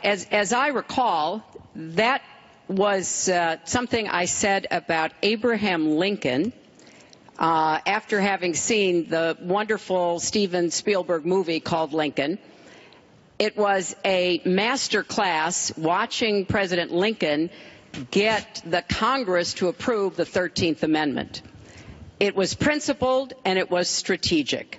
as I recall, that was something I said about Abraham Lincoln after having seen the wonderful Steven Spielberg movie called Lincoln. It was a master class watching President Lincoln get the Congress to approve the 13th Amendment. It was principled and it was strategic.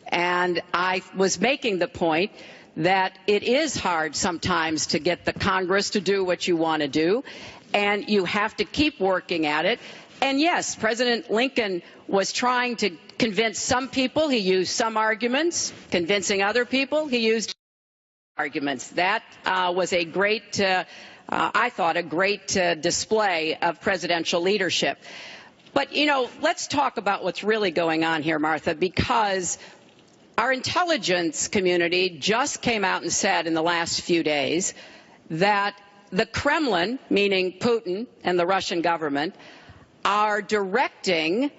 And I was making the point that it is hard sometimes to get the Congress to do what you want to do, and you have to keep working at it. And yes, President Lincoln was trying to convince some people. He used some arguments. Convincing other people, he used arguments. That was a great, I thought, a great display of presidential leadership. But, you know, let's talk about what's really going on here, Martha, because our intelligence community just came out and said in the last few days that the Kremlin, meaning Putin and the Russian government, are directing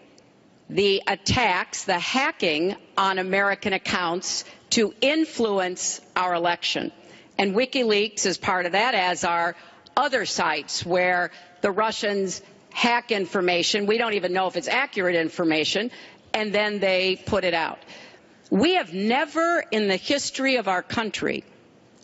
the attacks, the hacking on American accounts to influence our election. And Wikileaks is part of that, as are other sites where the Russians hack information. We don't even know if it's accurate information, and then they put it out. We have never in the history of our country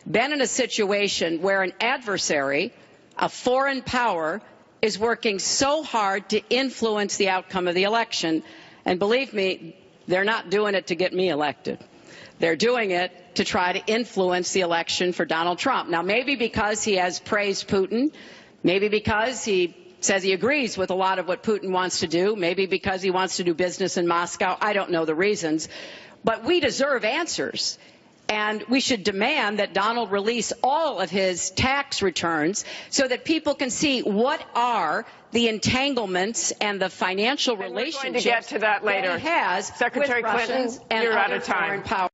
been in a situation where an adversary, a foreign power, is working so hard to influence the outcome of the election. And believe me, they're not doing it to get me elected. They're doing it to try to influence the election for Donald Trump. Now, maybe because he has praised Putin, maybe because he says he agrees with a lot of what Putin wants to do, maybe because he wants to do business in Moscow. I don't know the reasons. But we deserve answers, and we should demand that Donald release all of his tax returns so that people can see what are the entanglements and the financial relationships we're going to get to that later. That he has Secretary with Clinton, Russians and you're other out of time. foreign powers.